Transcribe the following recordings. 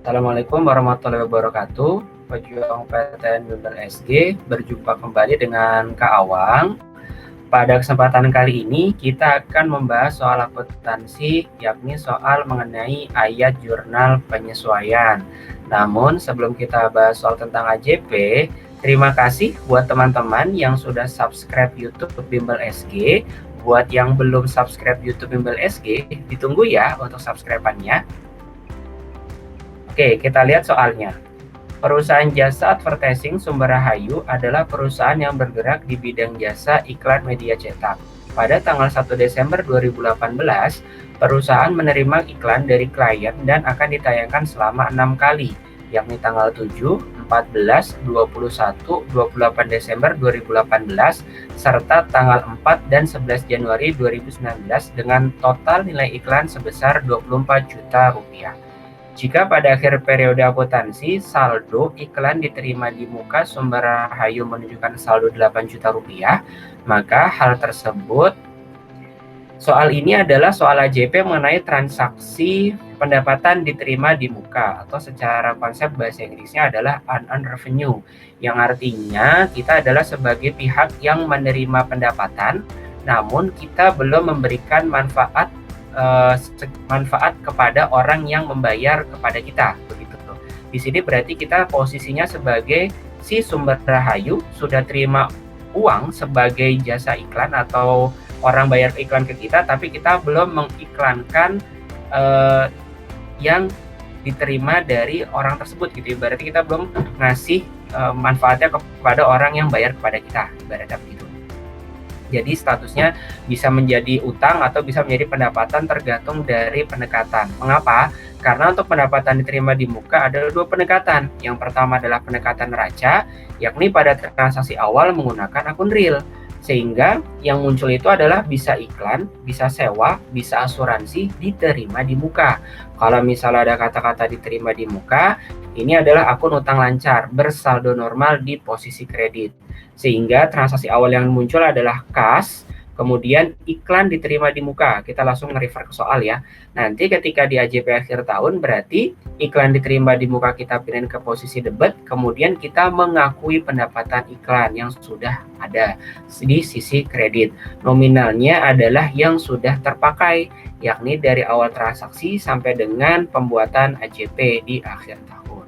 Assalamualaikum warahmatullahi wabarakatuh. Pejuang PTN Bimbel SG berjumpa kembali dengan Kak Awang. Pada kesempatan kali ini kita akan membahas soal akuntansi, yakni soal mengenai ayat jurnal penyesuaian. Namun sebelum kita bahas soal tentang AJP, terima kasih buat teman-teman yang sudah subscribe YouTube Bimbel SG. Buat yang belum subscribe YouTube Bimbel SG, ditunggu ya untuk subscribe-annya. Oke, kita lihat soalnya. Perusahaan jasa advertising Sumber Rahayu adalah perusahaan yang bergerak di bidang jasa iklan media cetak. Pada tanggal 1 Desember 2018, perusahaan menerima iklan dari klien dan akan ditayangkan selama 6 kali, yakni tanggal 7, 14, 21, 28 Desember 2018, serta tanggal 4 dan 11 Januari 2019 dengan total nilai iklan sebesar Rp24 juta. Jika pada akhir periode akuntansi, saldo iklan diterima di muka Sumber Rahayu menunjukkan saldo Rp8 juta, maka hal tersebut, soal ini adalah soal AJP mengenai transaksi pendapatan diterima di muka, atau secara konsep bahasa Inggrisnya adalah unearned revenue, yang artinya kita adalah sebagai pihak yang menerima pendapatan, namun kita belum memberikan manfaat kepada orang yang membayar kepada kita, begitu. Di sini berarti kita posisinya sebagai si Sumber Rahayu sudah terima uang sebagai jasa iklan atau orang bayar iklan ke kita, tapi kita belum mengiklankan yang diterima dari orang tersebut, gitu. Berarti kita belum ngasih manfaatnya kepada orang yang bayar kepada kita, ibaratnya begitu. Jadi statusnya bisa menjadi utang atau bisa menjadi pendapatan tergantung dari pendekatan. Mengapa? Karena untuk pendapatan diterima di muka ada dua pendekatan. Yang pertama adalah pendekatan neraca, yakni pada transaksi awal menggunakan akun real. Sehingga yang muncul itu adalah bisa iklan, bisa sewa, bisa asuransi diterima di muka. Kalau misalnya ada kata-kata diterima di muka, ini adalah akun utang lancar bersaldo normal di posisi kredit. Sehingga transaksi awal yang muncul adalah kas, kemudian iklan diterima di muka. Kita langsung nge-refer ke soal ya. Nanti ketika di AJP akhir tahun berarti iklan diterima di muka kita pindahin ke posisi debit, kemudian kita mengakui pendapatan iklan yang sudah ada di sisi kredit. Nominalnya adalah yang sudah terpakai, yakni dari awal transaksi sampai dengan pembuatan AJP di akhir tahun.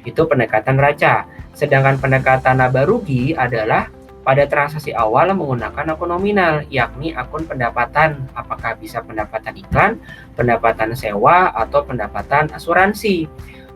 Itu pendekatan neraca. Sedangkan pendekatan laba rugi adalah pada transaksi awal menggunakan akun nominal, yakni akun pendapatan, apakah bisa pendapatan iklan, pendapatan sewa, atau pendapatan asuransi.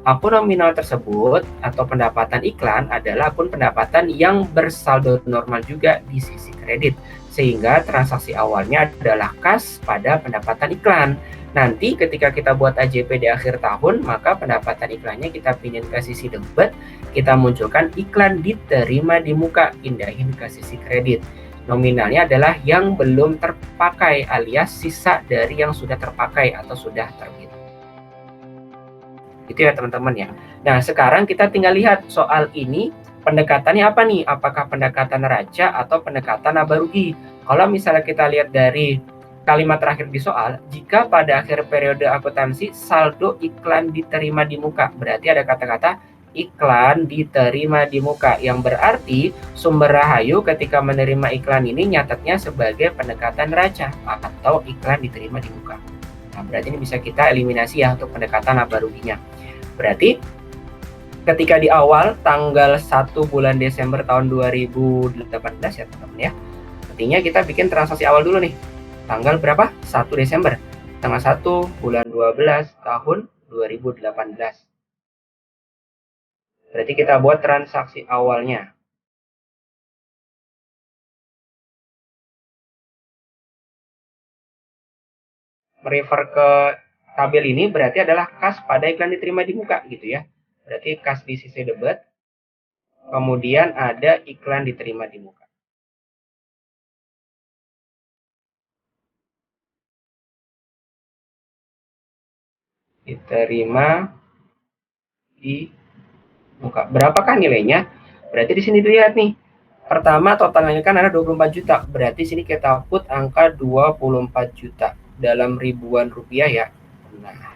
Akun nominal tersebut atau pendapatan iklan adalah akun pendapatan yang bersaldo normal juga di sisi kredit, sehingga transaksi awalnya adalah kas pada pendapatan iklan. Nanti ketika kita buat AJP di akhir tahun, maka pendapatan iklannya kita pindahin ke sisi debit, kita munculkan iklan diterima di muka, pindahin ke sisi kredit. Nominalnya adalah yang belum terpakai alias sisa dari yang sudah terpakai atau sudah terbit. Itu ya teman-teman ya. Nah sekarang kita tinggal lihat soal ini pendekatannya apa nih? Apakah pendekatan neraca atau pendekatan laba rugi? Kalau misalnya kita lihat dari kalimat terakhir di soal, jika pada akhir periode akuntansi saldo iklan diterima di muka, berarti ada kata-kata iklan diterima di muka, yang berarti Sumber Rahayu ketika menerima iklan ini nyatetnya sebagai pendekatan neraca atau iklan diterima di muka. Nah, berarti ini bisa kita eliminasi ya untuk pendekatan laba ruginya. Berarti ketika di awal tanggal 1 bulan Desember tahun 2018 ya teman-teman ya, artinya kita bikin transaksi awal dulu nih. Tanggal berapa? 1 Desember. Tanggal 1 bulan 12 tahun 2018. Berarti kita buat transaksi awalnya. Merefer ke tabel ini berarti adalah kas pada iklan diterima di muka gitu ya. Berarti kas di sisi debit. Kemudian ada iklan diterima di muka. Diterima di muka. Berapakah nilainya? Berarti di sini dilihat nih. Pertama totalnya kan ada 24 juta. Berarti sini kita put angka 24 juta dalam ribuan rupiah ya. Nah.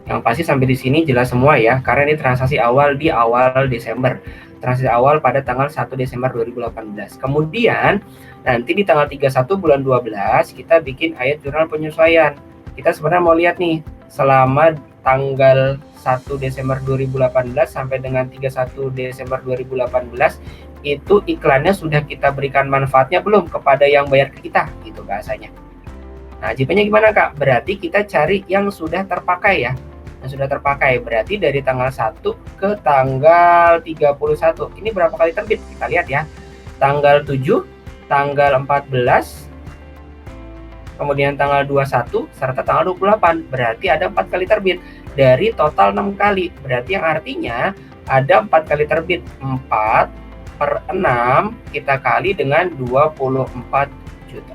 Yang pasti sampai di sini jelas semua ya, karena ini transaksi awal di awal Desember. Transaksi awal pada tanggal 1 Desember 2018. Kemudian nanti di tanggal 31 bulan 12 kita bikin ayat jurnal penyesuaian. Kita sebenarnya mau lihat nih, selama tanggal 1 Desember 2018 sampai dengan 31 Desember 2018 itu iklannya sudah kita berikan manfaatnya belum kepada yang bayar ke kita, gitu bahasanya. Nah, JP-nya gimana Kak? Berarti kita cari yang sudah terpakai ya. Yang sudah terpakai berarti dari tanggal 1 ke tanggal 31. Ini berapa kali terbit? Kita lihat ya. Tanggal 7, tanggal 14, kemudian tanggal 21 serta tanggal 28. Berarti ada 4 kali terbit dari total 6 kali. Berarti yang artinya ada 4 kali terbit. 4/6 kita kali dengan 24 juta.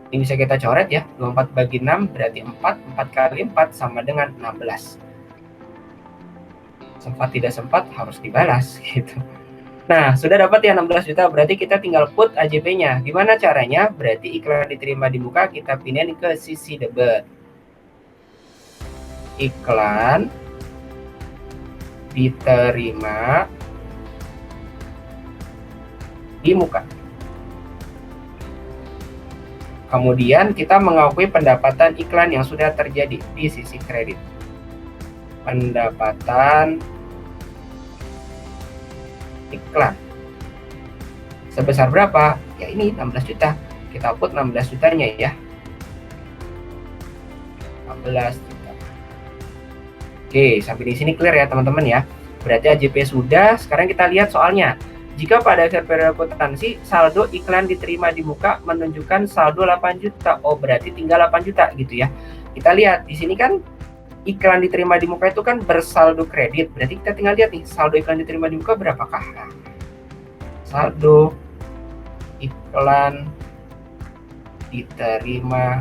Ini bisa kita coret ya, 24 bagi 6 berarti 4, 4 kali 4 sama dengan 16. Sempat tidak sempat harus dibalas gitu. Nah, sudah dapat ya 16 juta, berarti kita tinggal put AJP-nya. Gimana caranya? Berarti iklan diterima di muka, kita pindahin ke sisi debit. Iklan diterima di muka. Kemudian kita mengakui pendapatan iklan yang sudah terjadi di sisi kredit. Pendapatan iklan. Sebesar berapa? Ya ini 16 juta. Kita put 16 jutanya ya. 16 juta. Oke, sampai di sini clear ya teman-teman ya. Berarti AJP sudah. Sekarang kita lihat soalnya. Jika pada akhir periode akuntansi saldo iklan diterima di muka menunjukkan saldo 8 juta. Oh, berarti tinggal 8 juta gitu ya. Kita lihat di sini kan iklan diterima di muka itu kan bersaldo kredit. Berarti kita tinggal lihat nih, saldo iklan diterima di muka berapakah? Saldo iklan diterima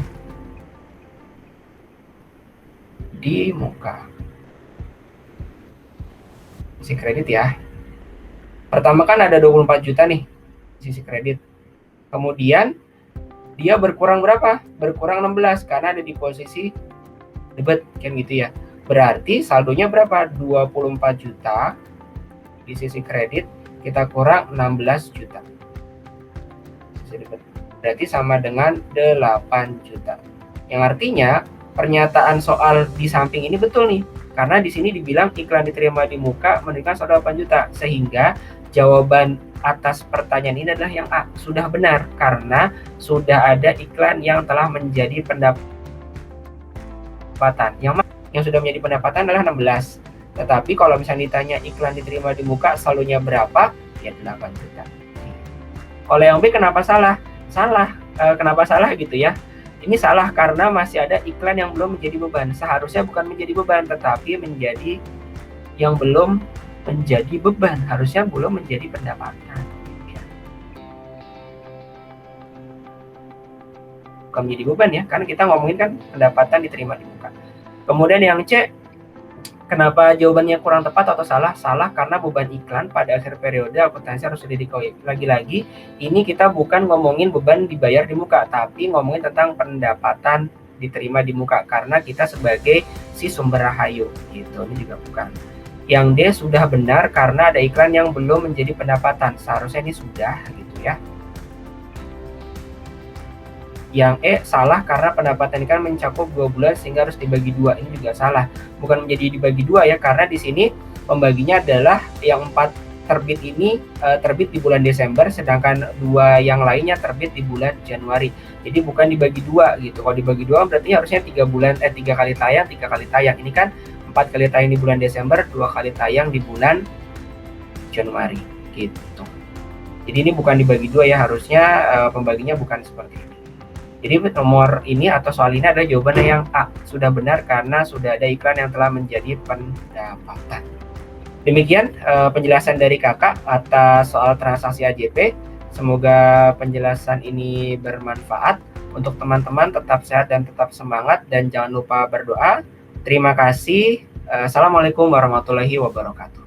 di muka. Sisi kredit ya. Pertama kan ada 24 juta nih sisi kredit. Kemudian dia berkurang berapa? Berkurang 16 karena ada di posisi debit kan gitu ya. Berarti saldonya berapa? 24 juta di sisi kredit, kita kurang 16 juta. Sisi debit. Berarti sama dengan 8 juta. Yang artinya pernyataan soal di samping ini betul nih. Karena di sini dibilang iklan diterima di muka menunjukkan saldo 8 juta, sehingga jawaban atas pertanyaan ini adalah yang A, sudah benar karena sudah ada iklan yang telah menjadi pendapatan. Yang sudah menjadi pendapatan adalah 16. Tetapi kalau misalnya ditanya iklan diterima di muka saldonya berapa? Ya 8 juta. Kalau yang B kenapa salah? Kenapa salah gitu ya? Ini salah karena masih ada iklan yang belum menjadi beban. Seharusnya bukan menjadi beban, tetapi menjadi yang belum menjadi beban. Harusnya belum menjadi pendapatan. Ya. Bukan menjadi beban ya, karena kita ngomongin kan pendapatan diterima di muka. Kemudian yang C, kenapa jawabannya kurang tepat atau salah? Salah karena beban iklan pada akhir periode akuntansi harus didikoi. Lagi-lagi, ini kita bukan ngomongin beban dibayar di muka, tapi ngomongin tentang pendapatan diterima di muka karena kita sebagai si sumber rahayu gitu. Ini juga bukan. Yang D sudah benar karena ada iklan yang belum menjadi pendapatan. Seharusnya ini sudah gitu ya. Yang E salah karena pendapatan ini kan mencakup 2 bulan sehingga harus dibagi 2. Ini juga salah. Bukan menjadi dibagi 2 ya, karena di sini pembaginya adalah yang 4 terbit ini terbit di bulan Desember, sedangkan 2 yang lainnya terbit di bulan Januari. Jadi bukan dibagi 2 gitu. Kalau dibagi 2 berarti harusnya 3 kali tayang, 3 kali tayang. Ini kan 4 kali tayang di bulan Desember, 2 kali tayang di bulan Januari gitu. Jadi ini bukan dibagi 2 ya, harusnya pembaginya bukan seperti ini. Jadi nomor ini atau soal ini adalah jawabannya yang A, sudah benar karena sudah ada iklan yang telah menjadi pendapatan. Demikian penjelasan dari kakak atas soal transaksi AJP. Semoga penjelasan ini bermanfaat untuk teman-teman. Tetap sehat dan tetap semangat dan jangan lupa berdoa. Terima kasih. Assalamualaikum warahmatullahi wabarakatuh.